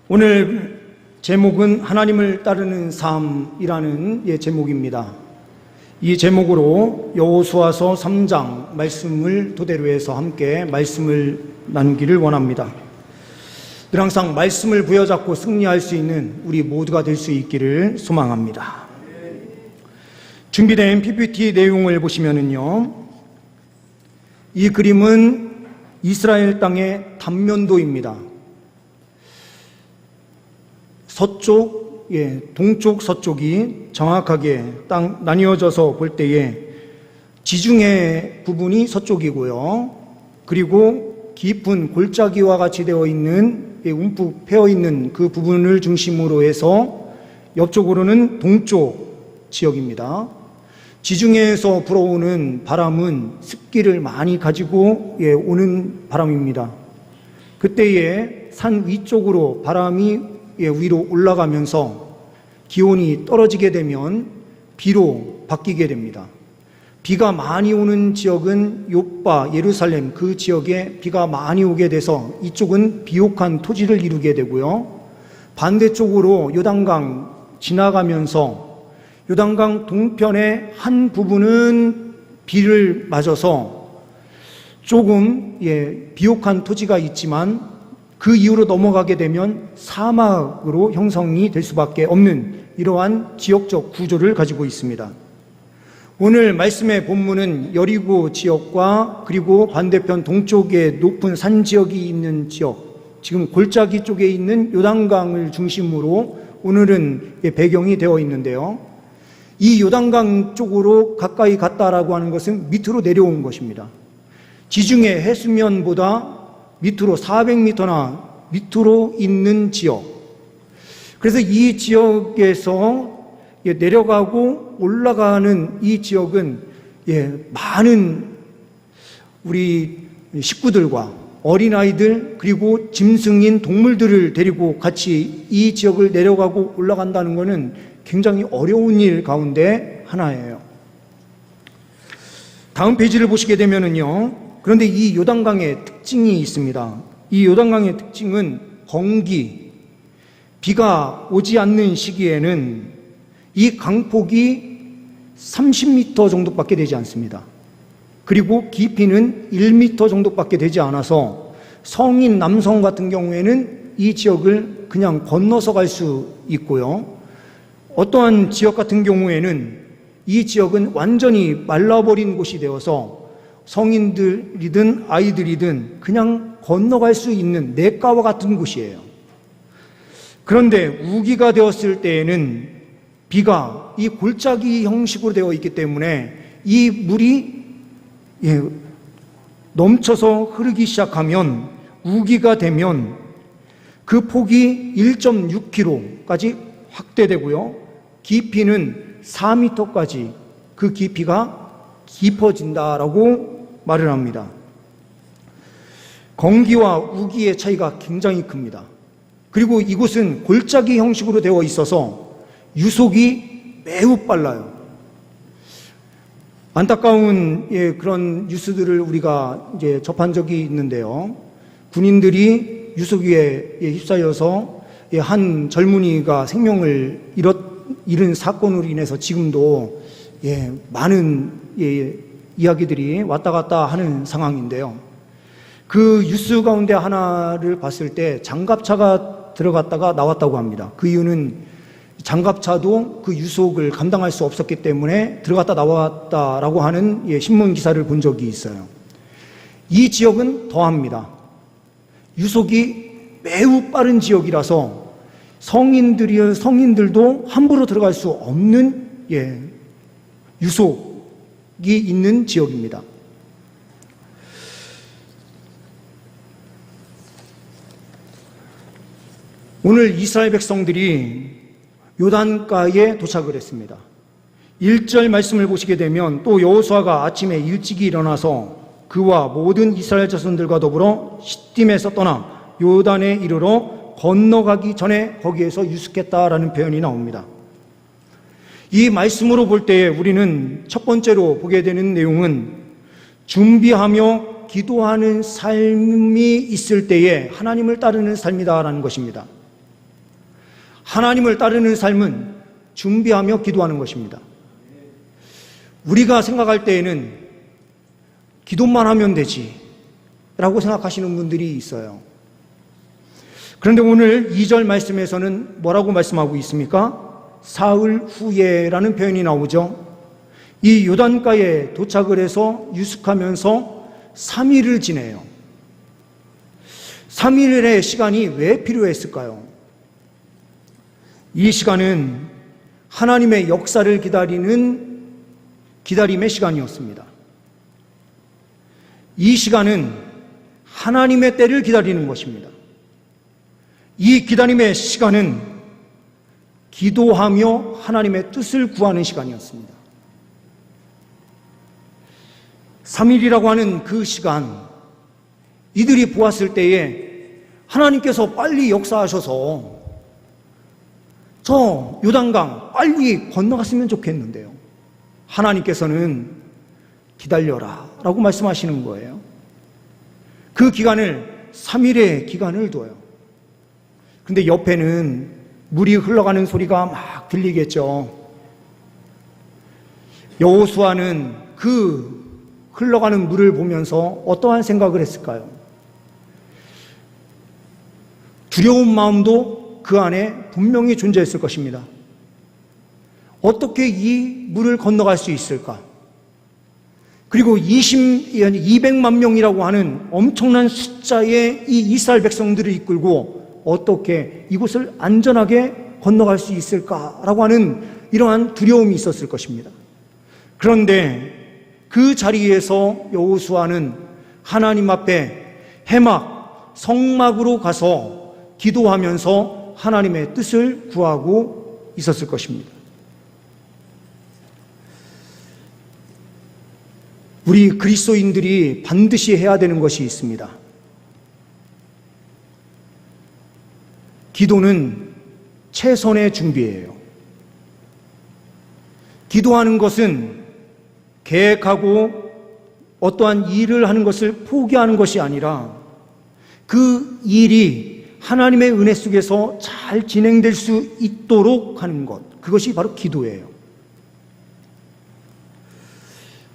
오늘 제목은 하나님을 따르는 삶이라는 제목입니다. 이 제목으로 여호수아서 3장 말씀을 토대로 해서 함께 말씀을 나누기를 원합니다. 늘 항상 말씀을 부여잡고 승리할 수 있는 우리 모두가 될 수 있기를 소망합니다. 준비된 PPT 내용을 보시면은요, 이 그림은 이스라엘 땅의 단면도입니다. 서쪽, 동쪽, 서쪽이 정확하게 땅 나뉘어져서 볼 때에 지중해 부분이 서쪽이고요. 그리고 깊은 골짜기와 같이 되어 있는 움푹 패어 있는 그 부분을 중심으로 해서 옆쪽으로는 동쪽 지역입니다. 지중해에서 불어오는 바람은 습기를 많이 가지고 오는 바람입니다. 그때에 산 위쪽으로 바람이 위로 올라가면서 기온이 떨어지게 되면 비로 바뀌게 됩니다. 비가 많이 오는 지역은 욥바, 예루살렘 그 지역에 비가 많이 오게 돼서 이쪽은 비옥한 토지를 이루게 되고요. 반대쪽으로 요단강 지나가면서 요단강 동편의 한 부분은 비를 맞아서 조금 비옥한 토지가 있지만 그 이후로 넘어가게 되면 사막으로 형성이 될 수밖에 없는 이러한 지역적 구조를 가지고 있습니다. 오늘 말씀의 본문은 여리고 지역과 그리고 반대편 동쪽에 높은 산 지역이 있는 지역, 지금 골짜기 쪽에 있는 요단강을 중심으로 오늘은 배경이 되어 있는데요. 이 요단강 쪽으로 가까이 갔다라고 하는 것은 밑으로 내려온 것입니다. 지중해 해수면보다 밑으로 400m나 밑으로 있는 지역. 그래서 이 지역에서 내려가고 올라가는 이 지역은 많은 우리 식구들과 어린아이들 그리고 짐승인 동물들을 데리고 같이 이 지역을 내려가고 올라간다는 것은 굉장히 어려운 일 가운데 하나예요. 다음 페이지를 보시게 되면은요, 그런데 이 요단강의 특징이 있습니다. 이 요단강의 특징은 건기, 비가 오지 않는 시기에는 이 강폭이 30m 정도밖에 되지 않습니다. 그리고 깊이는 1m 정도밖에 되지 않아서 성인 남성 같은 경우에는 이 지역을 그냥 건너서 갈 수 있고요. 어떠한 지역 같은 경우에는 이 지역은 완전히 말라버린 곳이 되어서 성인들이든 아이들이든 그냥 건너갈 수 있는 냇가와 같은 곳이에요. 그런데 우기가 되었을 때에는 비가 이 골짜기 형식으로 되어 있기 때문에 이 물이 넘쳐서 흐르기 시작하면 우기가 되면 그 폭이 1.6km까지 확대되고요. 깊이는 4m까지 그 깊이가 깊어진다라고 말을 합니다. 건기와 우기의 차이가 굉장히 큽니다. 그리고 이곳은 골짜기 형식으로 되어 있어서 유속이 매우 빨라요. 안타까운 그런 뉴스들을 우리가 이제 접한 적이 있는데요. 군인들이 유속위에 휩싸여서 한 젊은이가 생명을 잃은 사건으로 인해서 지금도 많은 이야기들이 왔다 갔다 하는 상황인데요. 그 뉴스 가운데 하나를 봤을 때 장갑차가 들어갔다가 나왔다고 합니다. 그 이유는 장갑차도 그 유속을 감당할 수 없었기 때문에 들어갔다 나왔다라고 하는 신문 기사를 본 적이 있어요. 이 지역은 더합니다. 유속이 매우 빠른 지역이라서 성인들도 함부로 들어갈 수 없는 유속이 있는 지역입니다. 오늘 이스라엘 백성들이 요단가에 도착을 했습니다. 1절 말씀을 보시게 되면 또 여호수아가 아침에 일찍이 일어나서 그와 모든 이스라엘 자손들과 더불어 시딤에서 떠나 요단에 이르러 건너가기 전에 거기에서 유숙했다라는 표현이 나옵니다. 이 말씀으로 볼 때에 우리는 첫 번째로 보게 되는 내용은 준비하며 기도하는 삶이 있을 때에 하나님을 따르는 삶이다라는 것입니다. 하나님을 따르는 삶은 준비하며 기도하는 것입니다. 우리가 생각할 때에는 기도만 하면 되지 라고 생각하시는 분들이 있어요. 그런데 오늘 2절 말씀에서는 뭐라고 말씀하고 있습니까? 사흘 후에라는 표현이 나오죠. 이 요단가에 도착을 해서 유숙하면서 3일을 지내요. 3일의 시간이 왜 필요했을까요? 이 시간은 하나님의 역사를 기다림의 시간이었습니다. 이 시간은 하나님의 때를 기다리는 것입니다. 이 기다림의 시간은 기도하며 하나님의 뜻을 구하는 시간이었습니다. 3일이라고 하는 그 시간, 이들이 보았을 때에 하나님께서 빨리 역사하셔서 저 요단강 빨리 건너갔으면 좋겠는데요. 하나님께서는 기다려라 라고 말씀하시는 거예요. 그 기간을 3일의 기간을 둬요. 근데 옆에는 물이 흘러가는 소리가 막 들리겠죠. 여호수아는 그 흘러가는 물을 보면서 어떠한 생각을 했을까요? 두려운 마음도 그 안에 분명히 존재했을 것입니다. 어떻게 이 물을 건너갈 수 있을까? 그리고 200만 명이라고 하는 엄청난 숫자의 이 이스라엘 백성들을 이끌고 어떻게 이곳을 안전하게 건너갈 수 있을까라고 하는 이러한 두려움이 있었을 것입니다. 그런데 그 자리에서 여호수아는 하나님 앞에 해막, 성막으로 가서 기도하면서 하나님의 뜻을 구하고 있었을 것입니다. 우리 그리스도인들이 반드시 해야 되는 것이 있습니다. 기도는 최선의 준비예요. 기도하는 것은 계획하고 어떠한 일을 하는 것을 포기하는 것이 아니라 그 일이 하나님의 은혜 속에서 잘 진행될 수 있도록 하는 것, 그것이 바로 기도예요.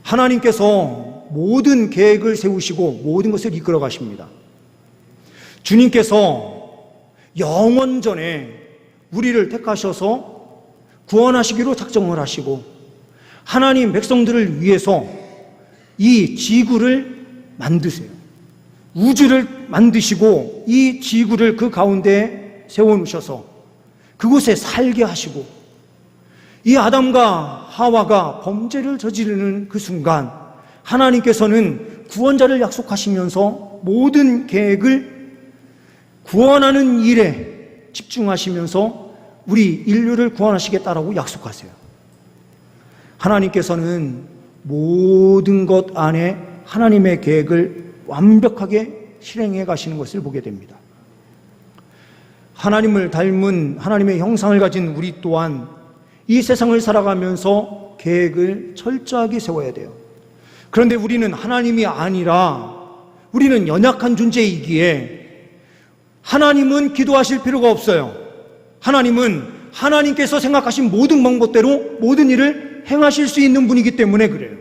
하나님께서 모든 계획을 세우시고 모든 것을 이끌어 가십니다. 주님께서 영원전에 우리를 택하셔서 구원하시기로 작정을 하시고 하나님 백성들을 위해서 이 지구를 만드세요. 우주를 만드시고 이 지구를 그 가운데 세워놓으셔서 그곳에 살게 하시고 이 아담과 하와가 범죄를 저지르는 그 순간 하나님께서는 구원자를 약속하시면서 모든 계획을 구원하는 일에 집중하시면서 우리 인류를 구원하시겠다라고 약속하세요. 하나님께서는 모든 것 안에 하나님의 계획을 완벽하게 실행해 가시는 것을 보게 됩니다. 하나님을 닮은 하나님의 형상을 가진 우리 또한 이 세상을 살아가면서 계획을 철저하게 세워야 돼요. 그런데 우리는 하나님이 아니라 우리는 연약한 존재이기에 하나님은 기도하실 필요가 없어요. 하나님은 하나님께서 생각하신 모든 방법대로 모든 일을 행하실 수 있는 분이기 때문에 그래요.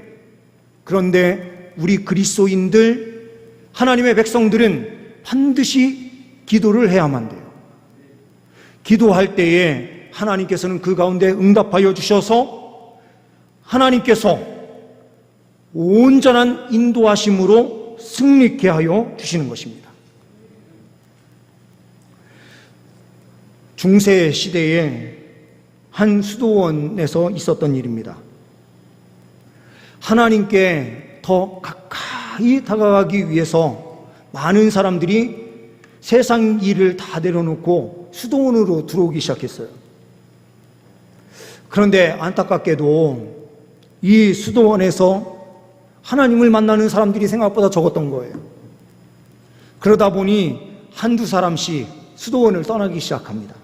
그런데 우리 그리스도인들, 하나님의 백성들은 반드시 기도를 해야만 돼요. 기도할 때에 하나님께서는 그 가운데 응답하여 주셔서 하나님께서 온전한 인도하심으로 승리케 하여 주시는 것입니다. 중세 시대에 한 수도원에서 있었던 일입니다. 하나님께 더 가까이 다가가기 위해서 많은 사람들이 세상 일을 다 내려놓고 수도원으로 들어오기 시작했어요. 그런데 안타깝게도 이 수도원에서 하나님을 만나는 사람들이 생각보다 적었던 거예요. 그러다 보니 한두 사람씩 수도원을 떠나기 시작합니다.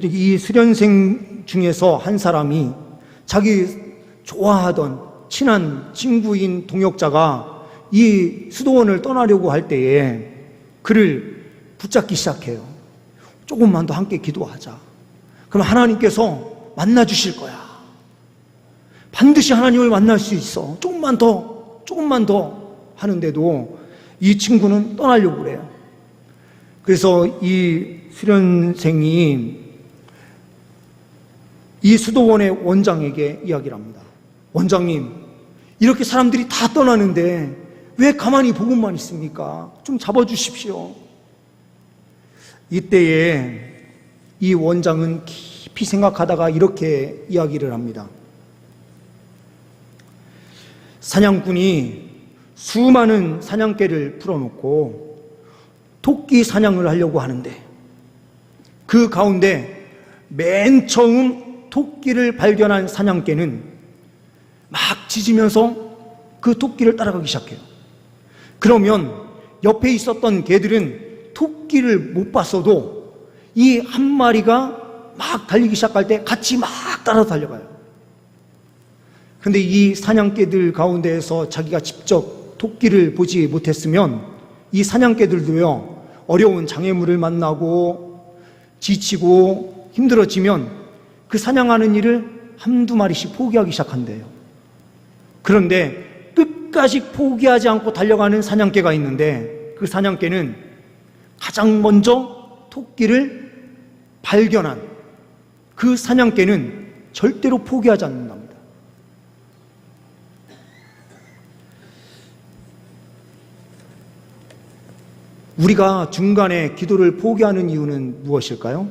이 수련생 중에서 한 사람이 자기 좋아하던 친한 친구인 동역자가 이 수도원을 떠나려고 할 때에 그를 붙잡기 시작해요. 조금만 더 함께 기도하자. 그럼 하나님께서 만나 주실 거야. 반드시 하나님을 만날 수 있어. 조금만 더 하는데도 이 친구는 떠나려고 그래요. 그래서 이 수련생이 이 수도원의 원장에게 이야기를 합니다. 원장님, 이렇게 사람들이 다 떠나는데 왜 가만히 보고만 있습니까? 좀 잡아주십시오. 이때에 이 원장은 깊이 생각하다가 이렇게 이야기를 합니다. 사냥꾼이 수많은 사냥개를 풀어놓고 토끼 사냥을 하려고 하는데 그 가운데 맨 처음 토끼를 발견한 사냥개는 막 짖으면서 그 토끼를 따라가기 시작해요. 그러면 옆에 있었던 개들은 토끼를 못 봤어도 이 한 마리가 막 달리기 시작할 때 같이 막 따라 달려가요. 근데 이 사냥개들 가운데에서 자기가 직접 토끼를 보지 못했으면 이 사냥개들도요, 어려운 장애물을 만나고 지치고 힘들어지면 그 사냥하는 일을 한두 마리씩 포기하기 시작한대요. 그런데 끝까지 포기하지 않고 달려가는 사냥개가 있는데 그 사냥개는 가장 먼저 토끼를 발견한 그 사냥개는 절대로 포기하지 않는답니다. 우리가 중간에 기도를 포기하는 이유는 무엇일까요?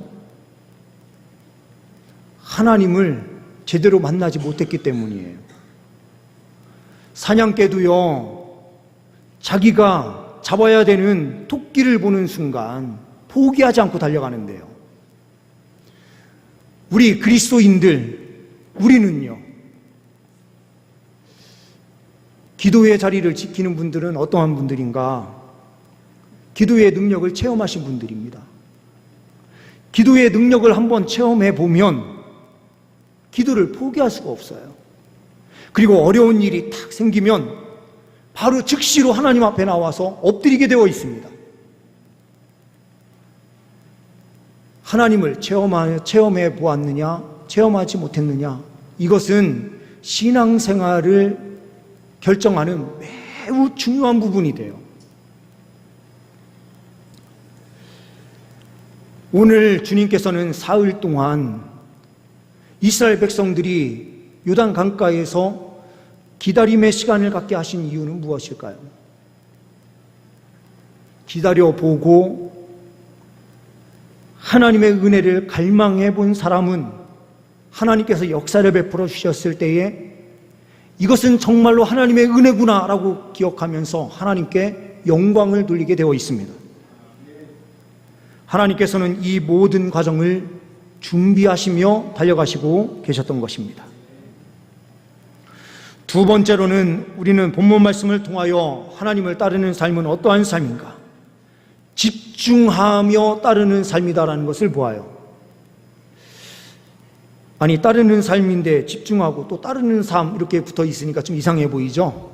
하나님을 제대로 만나지 못했기 때문이에요. 사냥개도요, 자기가 잡아야 되는 토끼를 보는 순간 포기하지 않고 달려가는데요. 우리 그리스도인들, 우리는요, 기도의 자리를 지키는 분들은 어떠한 분들인가? 기도의 능력을 체험하신 분들입니다. 기도의 능력을 한번 체험해 보면 기도를 포기할 수가 없어요. 그리고 어려운 일이 탁 생기면 바로 즉시로 하나님 앞에 나와서 엎드리게 되어 있습니다. 하나님을 체험해 보았느냐, 체험하지 못했느냐, 이것은 신앙생활을 결정하는 매우 중요한 부분이 돼요. 오늘 주님께서는 사흘 동안 이스라엘 백성들이 요단 강가에서 기다림의 시간을 갖게 하신 이유는 무엇일까요? 기다려보고 하나님의 은혜를 갈망해 본 사람은 하나님께서 역사를 베풀어 주셨을 때에 이것은 정말로 하나님의 은혜구나 라고 기억하면서 하나님께 영광을 돌리게 되어 있습니다. 하나님께서는 이 모든 과정을 준비하시며 달려가시고 계셨던 것입니다. 두 번째로는 우리는 본문 말씀을 통하여 하나님을 따르는 삶은 어떠한 삶인가? 집중하며 따르는 삶이다라는 것을 보아요. 아니, 따르는 삶인데 집중하고 또 따르는 삶 이렇게 붙어 있으니까 좀 이상해 보이죠?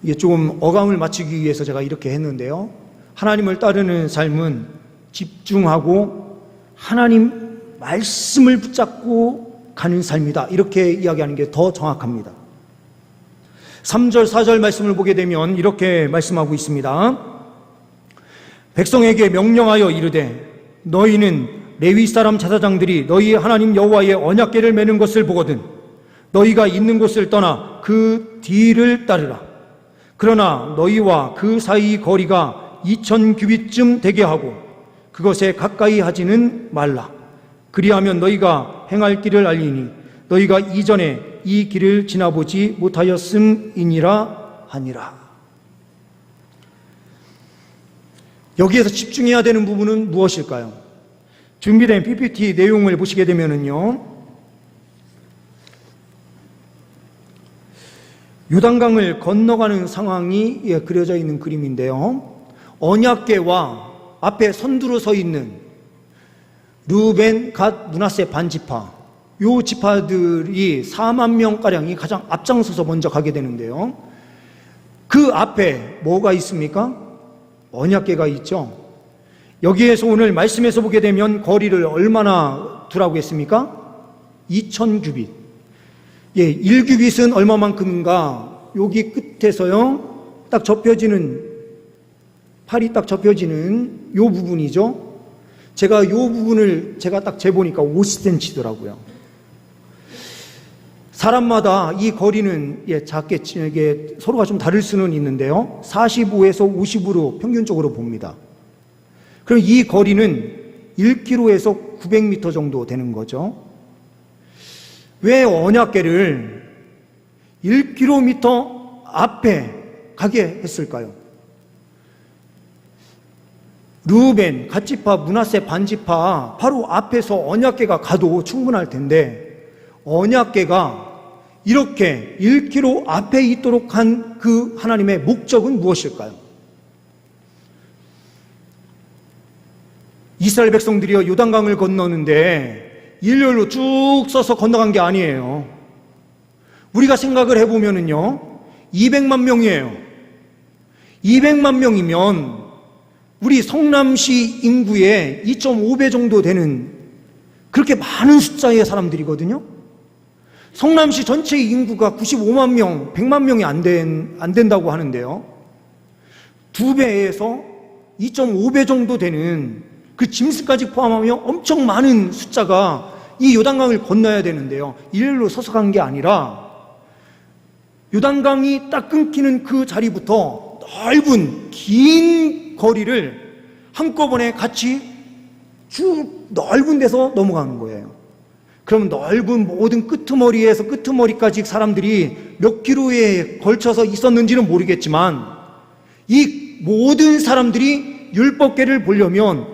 이게 조금 어감을 맞추기 위해서 제가 이렇게 했는데요. 하나님을 따르는 삶은 집중하고 하나님 말씀을 붙잡고 가는 삶이다, 이렇게 이야기하는 게 더 정확합니다. 3절 4절 말씀을 보게 되면 이렇게 말씀하고 있습니다. 백성에게 명령하여 이르되 너희는 레위 사람 제사장들이 너희 하나님 여호와의 언약궤를 메는 것을 보거든 너희가 있는 곳을 떠나 그 뒤를 따르라. 그러나 너희와 그 사이 거리가 2000규빗쯤 되게 하고 그것에 가까이 하지는 말라. 그리하면 너희가 행할 길을 알리니 너희가 이전에 이 길을 지나보지 못하였음이니라 하니라. 여기에서 집중해야 되는 부분은 무엇일까요? 준비된 PPT 내용을 보시게 되면은요, 요단강을 건너가는 상황이 그려져 있는 그림인데요, 언약궤와 앞에 선두로 서 있는 르벤, 갓, 므낫세 반지파, 요 지파들이 4만 명가량이 가장 앞장서서 먼저 가게 되는데요, 그 앞에 뭐가 있습니까? 언약궤가 있죠. 여기에서 오늘 말씀에서 보게 되면 거리를 얼마나 두라고 했습니까? 2000규빗. 예, 1규빗은 얼마만큼인가? 여기 끝에서요, 딱 접혀지는, 팔이 딱 접혀지는 요 부분이죠. 제가 요 부분을 제가 딱 재보니까 50cm더라고요. 사람마다 이 거리는 작겠지, 이게 서로가 좀 다를 수는 있는데요. 45에서 50으로 평균적으로 봅니다. 그럼 이 거리는 1km에서 900m 정도 되는 거죠. 왜 언약궤를 1km 앞에 가게 했을까요? 르우벤, 갓지파, 므낫세, 반지파 바로 앞에서 언약궤가 가도 충분할 텐데 언약궤가 이렇게 1km 앞에 있도록 한 그 하나님의 목적은 무엇일까요? 이스라엘 백성들이요, 요단강을 건너는데 일렬로 쭉 서서 건너간 게 아니에요. 우리가 생각을 해보면은요, 200만 명이에요. 200만 명이면 우리 성남시 인구의 2.5배 정도 되는 그렇게 많은 숫자의 사람들이거든요. 성남시 전체 인구가 95만 명, 100만 명이 안 된다고 하는데요. 2배에서 2.5배 정도 되는 그 짐승까지 포함하며 엄청 많은 숫자가 이 요단강을 건너야 되는데요. 일렬로 서서 간 게 아니라 요단강이 딱 끊기는 그 자리부터 넓은 긴 거리를 한꺼번에 같이 쭉 넓은 데서 넘어가는 거예요. 그럼 넓은 모든 끄트머리에서 끄트머리까지 사람들이 몇 킬로에 걸쳐서 있었는지는 모르겠지만 이 모든 사람들이 율법궤를 보려면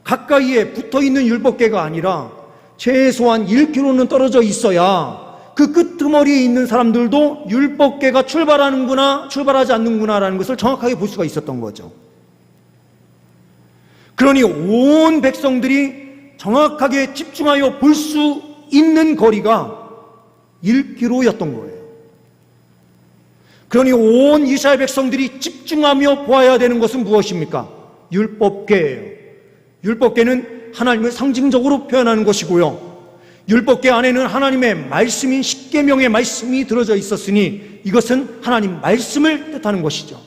가까이에 붙어있는 율법궤가 아니라 최소한 1km는 떨어져 있어야 그 끄트머리에 있는 사람들도 율법궤가 출발하는구나 출발하지 않는구나라는 것을 정확하게 볼 수가 있었던 거죠. 그러니 온 백성들이 정확하게 집중하여 볼 수 있는 거리가 1km였던 거예요. 그러니 온 이스라엘 백성들이 집중하며 보아야 되는 것은 무엇입니까? 율법궤예요. 율법궤는 하나님을 상징적으로 표현하는 것이고요. 율법궤 안에는 하나님의 말씀인 십계명의 말씀이 들어져 있었으니 이것은 하나님 말씀을 뜻하는 것이죠.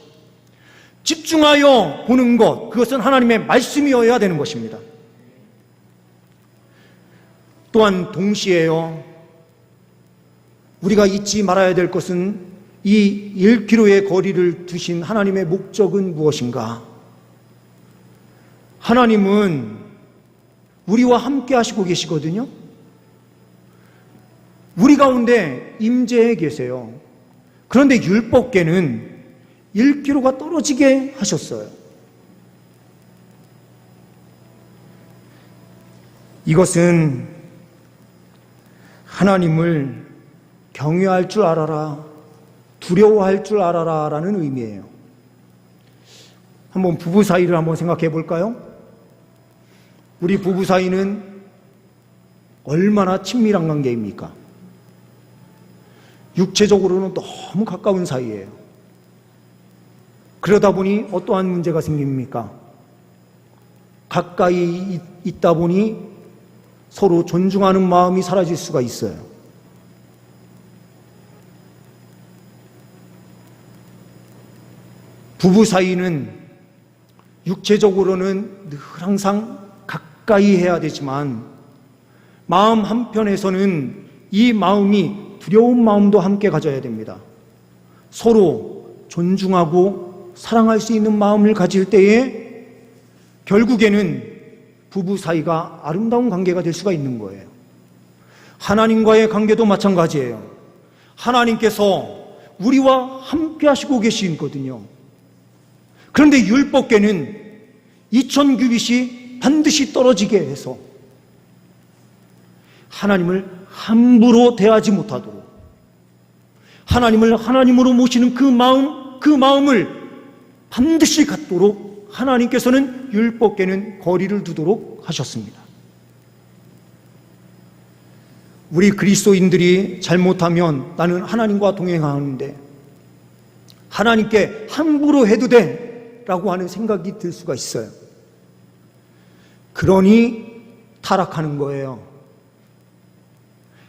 집중하여 보는 것, 그것은 하나님의 말씀이어야 되는 것입니다. 또한 동시에요, 우리가 잊지 말아야 될 것은 이 1km의 거리를 두신 하나님의 목적은 무엇인가? 하나님은 우리와 함께 하시고 계시거든요. 우리 가운데 임재해 계세요. 그런데 율법궤는 1km가 떨어지게 하셨어요. 이것은 하나님을 경외할 줄 알아라, 두려워할 줄 알아라 라는 의미예요. 한번 부부 사이를 한번 생각해 볼까요? 우리 부부 사이는 얼마나 친밀한 관계입니까? 육체적으로는 너무 가까운 사이예요. 그러다 보니 어떠한 문제가 생깁니까? 가까이 있다 보니 서로 존중하는 마음이 사라질 수가 있어요. 부부 사이는 육체적으로는 늘 항상 가까이 해야 되지만 마음 한편에서는 이 마음이 두려운 마음도 함께 가져야 됩니다. 서로 존중하고 사랑할 수 있는 마음을 가질 때에 결국에는 부부 사이가 아름다운 관계가 될 수가 있는 거예요. 하나님과의 관계도 마찬가지예요. 하나님께서 우리와 함께 하시고 계시거든요. 그런데 율법궤는 2000규빗이 반드시 떨어지게 해서 하나님을 함부로 대하지 못하도록, 하나님을 하나님으로 모시는 그 마음을 반드시 갖도록 하나님께서는 율법궤는 거리를 두도록 하셨습니다. 우리 그리스도인들이 잘못하면 나는 하나님과 동행하는데 하나님께 함부로 해도 돼, 라고 하는 생각이 들 수가 있어요. 그러니 타락하는 거예요.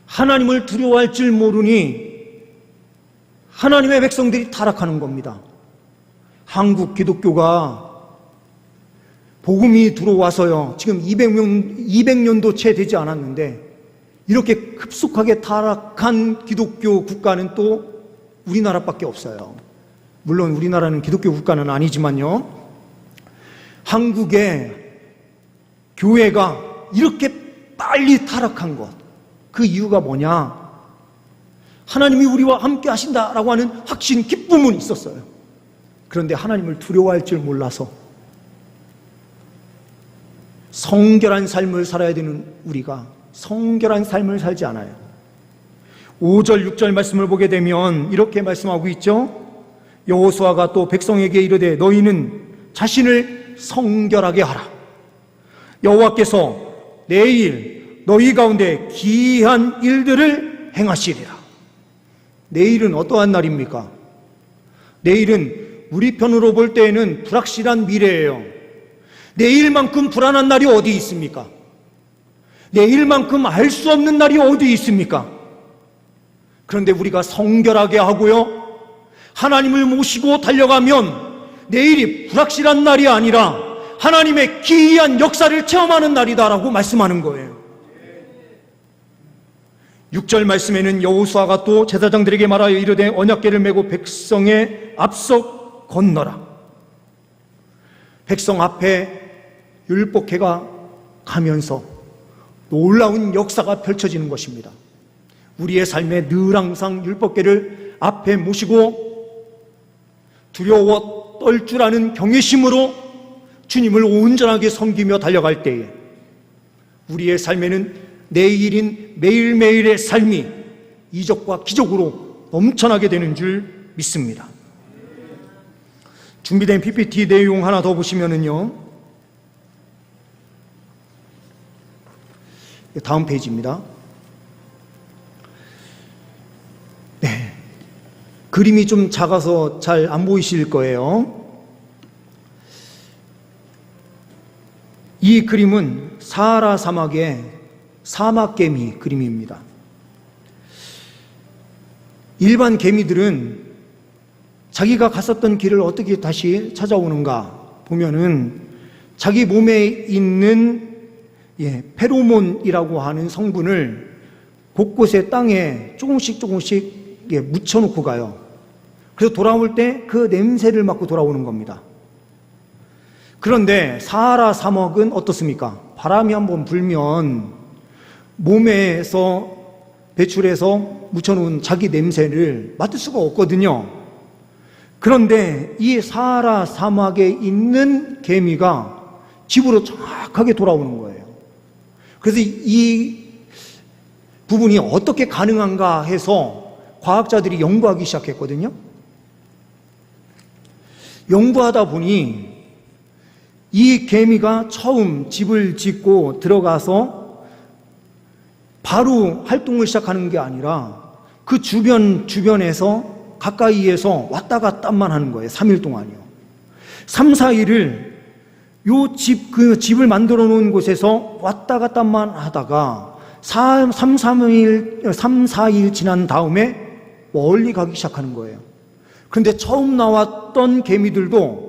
하나님을 두려워할 줄 모르니 하나님의 백성들이 타락하는 겁니다. 한국 기독교가 복음이 들어와서요, 지금 200년도 채 되지 않았는데 이렇게 급속하게 타락한 기독교 국가는 또 우리나라밖에 없어요. 물론 우리나라는 기독교 국가는 아니지만요, 한국의 교회가 이렇게 빨리 타락한 것, 그 이유가 뭐냐? 하나님이 우리와 함께 하신다라고 하는 확신, 기쁨은 있었어요. 그런데 하나님을 두려워할 줄 몰라서 성결한 삶을 살아야 되는 우리가 성결한 삶을 살지 않아요. 5절, 6절 말씀을 보게 되면 이렇게 말씀하고 있죠. 여호수아가 또 백성에게 이르되 너희는 자신을 성결하게 하라. 여호와께서 내일 너희 가운데 기이한 일들을 행하시리라. 내일은 어떠한 날입니까? 내일은 우리 편으로 볼 때에는 불확실한 미래예요. 내일만큼 불안한 날이 어디 있습니까? 내일만큼 알 수 없는 날이 어디 있습니까? 그런데 우리가 성결하게 하고요, 하나님을 모시고 달려가면 내일이 불확실한 날이 아니라 하나님의 기이한 역사를 체험하는 날이다라고 말씀하는 거예요. 6절 말씀에는 여호수아가 또 제사장들에게 말하여 이르되 언약궤를 메고 백성의 앞서 건너라. 백성 앞에 율법궤가 가면서 놀라운 역사가 펼쳐지는 것입니다. 우리의 삶에 늘 항상 율법궤를 앞에 모시고 두려워 떨 줄 아는 경외심으로 주님을 온전하게 섬기며 달려갈 때에 우리의 삶에는 내일인 매일매일의 삶이 이적과 기적으로 넘쳐나게 되는 줄 믿습니다. 준비된 PPT 내용 하나 더 보시면은요, 다음 페이지입니다. 네, 그림이 좀 작아서 잘 안 보이실 거예요. 이 그림은 사하라 사막의 사막개미 그림입니다. 일반 개미들은 자기가 갔었던 길을 어떻게 다시 찾아오는가 보면은 자기 몸에 있는 페로몬이라고 하는 성분을 곳곳에 땅에 조금씩 묻혀놓고 가요. 그래서 돌아올 때 그 냄새를 맡고 돌아오는 겁니다. 그런데 사하라 사막은 어떻습니까? 바람이 한번 불면 몸에서 배출해서 묻혀놓은 자기 냄새를 맡을 수가 없거든요. 그런데 이 사하라 사막에 있는 개미가 집으로 정확하게 돌아오는 거예요. 그래서 이 부분이 어떻게 가능한가 해서 과학자들이 연구하기 시작했거든요. 연구하다 보니 이 개미가 처음 집을 짓고 들어가서 바로 활동을 시작하는 게 아니라 그 주변에서 가까이에서 왔다 갔다만 하는 거예요. 3일 동안이요. 3, 4일을 그 집을 만들어 놓은 곳에서 왔다 갔다만 하다가 3, 4일 지난 다음에 멀리 가기 시작하는 거예요. 그런데 처음 나왔던 개미들도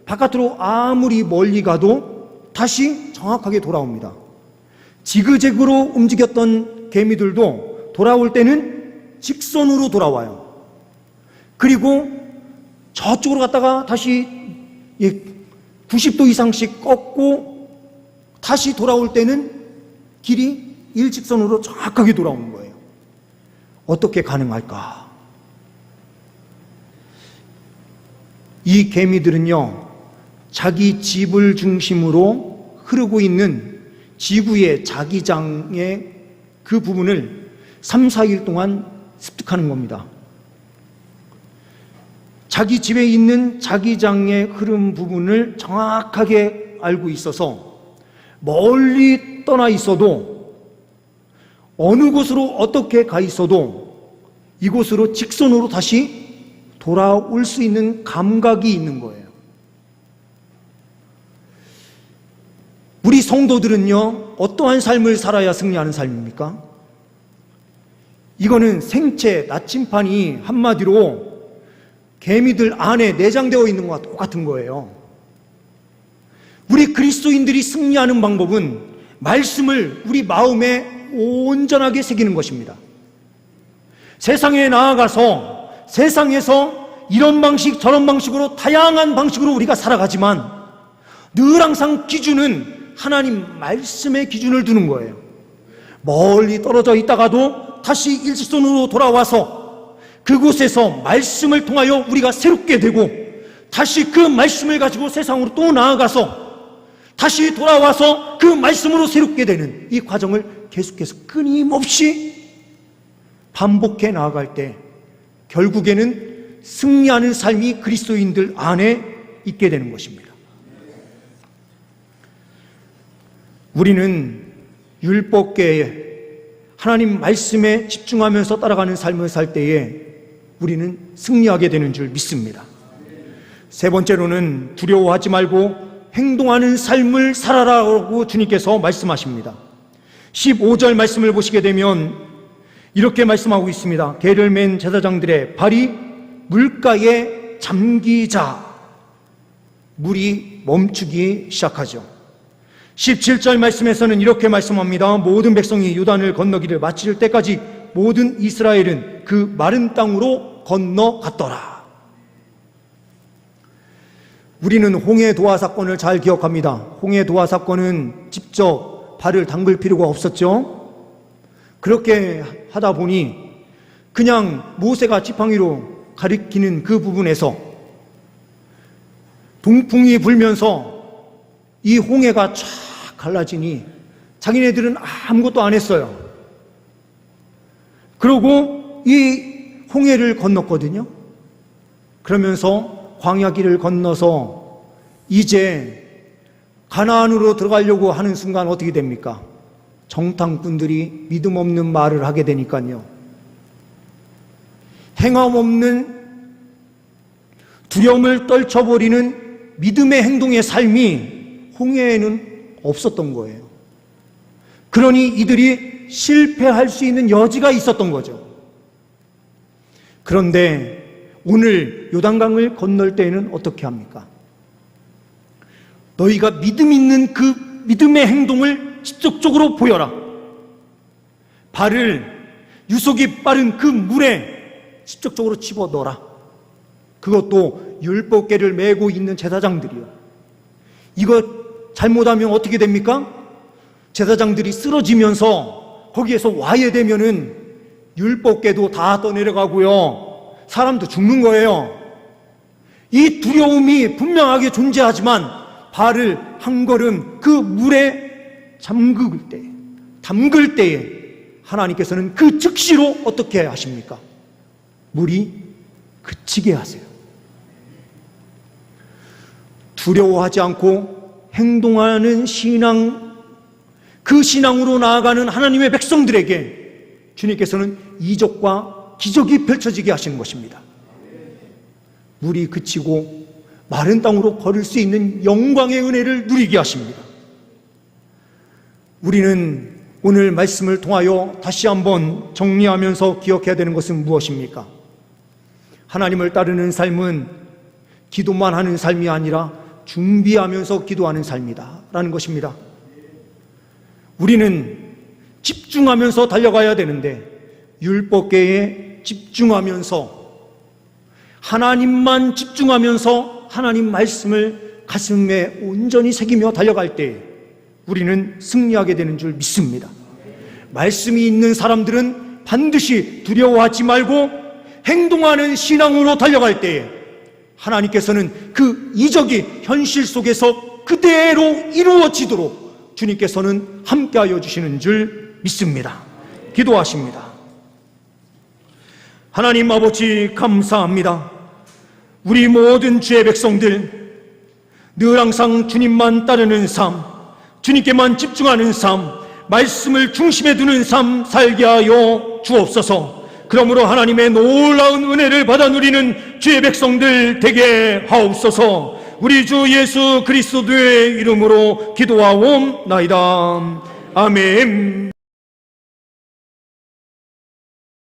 바깥으로 아무리 멀리 가도 다시 정확하게 돌아옵니다. 지그재그로 움직였던 개미들도 돌아올 때는 직선으로 돌아와요. 그리고 저쪽으로 갔다가 다시 90도 이상씩 꺾고 다시 돌아올 때는 길이 일직선으로 정확하게 돌아오는 거예요. 어떻게 가능할까? 이 개미들은요, 자기 집을 중심으로 흐르고 있는 지구의 자기장의 그 부분을 3, 4일 동안 습득하는 겁니다. 자기 집에 있는 자기장의 흐름 부분을 정확하게 알고 있어서 멀리 떠나 있어도 어느 곳으로 어떻게 가 있어도 이곳으로 직선으로 다시 돌아올 수 있는 감각이 있는 거예요. 우리 성도들은요, 어떠한 삶을 살아야 승리하는 삶입니까? 이거는 생체 나침판이 한마디로 개미들 안에 내장되어 있는 것과 똑같은 거예요. 우리 그리스도인들이 승리하는 방법은 말씀을 우리 마음에 온전하게 새기는 것입니다. 세상에 나아가서 세상에서 이런 방식 저런 방식으로 다양한 방식으로 우리가 살아가지만 늘 항상 기준은 하나님 말씀의 기준을 두는 거예요. 멀리 떨어져 있다가도 다시 일선으로 돌아와서 그곳에서 말씀을 통하여 우리가 새롭게 되고 다시 그 말씀을 가지고 세상으로 또 나아가서 다시 돌아와서 그 말씀으로 새롭게 되는 이 과정을 계속해서 끊임없이 반복해 나아갈 때 결국에는 승리하는 삶이 그리스도인들 안에 있게 되는 것입니다. 우리는 율법계에 하나님 말씀에 집중하면서 따라가는 삶을 살 때에 우리는 승리하게 되는 줄 믿습니다. 세 번째로는 두려워하지 말고 행동하는 삶을 살아라고 주님께서 말씀하십니다. 15절 말씀을 보시게 되면 이렇게 말씀하고 있습니다. 개를 맨 제사장들의 발이 물가에 잠기자 물이 멈추기 시작하죠. 17절 말씀에서는 이렇게 말씀합니다. 모든 백성이 요단을 건너기를 마칠 때까지 모든 이스라엘은 그 마른 땅으로 건너갔더라. 우리는 홍해 도화 사건을 잘 기억합니다. 홍해 도화 사건은 직접 발을 담글 필요가 없었죠. 그렇게 하다 보니 그냥 모세가 지팡이로 가리키는 그 부분에서 동풍이 불면서 이 홍해가 쫙 갈라지니 자기네들은 아무것도 안 했어요. 그러고 이 홍해를 건넜거든요. 그러면서 광야길을 건너서 이제 가나안으로 들어가려고 하는 순간 어떻게 됩니까? 정탐꾼들이 믿음 없는 말을 하게 되니까요. 행함 없는 두려움을 떨쳐버리는 믿음의 행동의 삶이 홍해에는 없었던 거예요. 그러니 이들이 실패할 수 있는 여지가 있었던 거죠. 그런데 오늘 요단강을 건널 때에는 어떻게 합니까? 너희가 믿음 있는 그 믿음의 행동을 직접적으로 보여라. 발을 유속이 빠른 그 물에 직접적으로 집어넣어라. 그것도 율법궤를 메고 있는 제사장들이요. 이거 잘못하면 어떻게 됩니까? 제사장들이 쓰러지면서 거기에서 와해되면은 율법궤도 다 떠내려가고요. 사람도 죽는 거예요. 이 두려움이 분명하게 존재하지만 발을 한 걸음 그 물에 담글 때에 하나님께서는 그 즉시로 어떻게 하십니까? 물이 그치게 하세요. 두려워하지 않고 행동하는 신앙, 그 신앙으로 나아가는 하나님의 백성들에게 주님께서는 이적과 기적이 펼쳐지게 하시는 것입니다. 물이 그치고 마른 땅으로 걸을 수 있는 영광의 은혜를 누리게 하십니다. 우리는 오늘 말씀을 통하여 다시 한번 정리하면서 기억해야 되는 것은 무엇입니까? 하나님을 따르는 삶은 기도만 하는 삶이 아니라 준비하면서 기도하는 삶이다 라는 것입니다. 우리는 집중하면서 달려가야 되는데 율법궤에 집중하면서 하나님만 집중하면서 하나님 말씀을 가슴에 온전히 새기며 달려갈 때 우리는 승리하게 되는 줄 믿습니다. 말씀이 있는 사람들은 반드시 두려워하지 말고 행동하는 신앙으로 달려갈 때에 하나님께서는 그 이적이 현실 속에서 그대로 이루어지도록 주님께서는 함께하여 주시는 줄 믿습니다. 기도하십니다. 하나님 아버지 감사합니다. 우리 모든 주의 백성들 늘 항상 주님만 따르는 삶, 주님께만 집중하는 삶, 말씀을 중심에 두는 삶 살게 하여 주옵소서. 그러므로 하나님의 놀라운 은혜를 받아 누리는 주의 백성들 되게 하옵소서. 우리 주 예수 그리스도의 이름으로 기도하옵나이다. 아멘.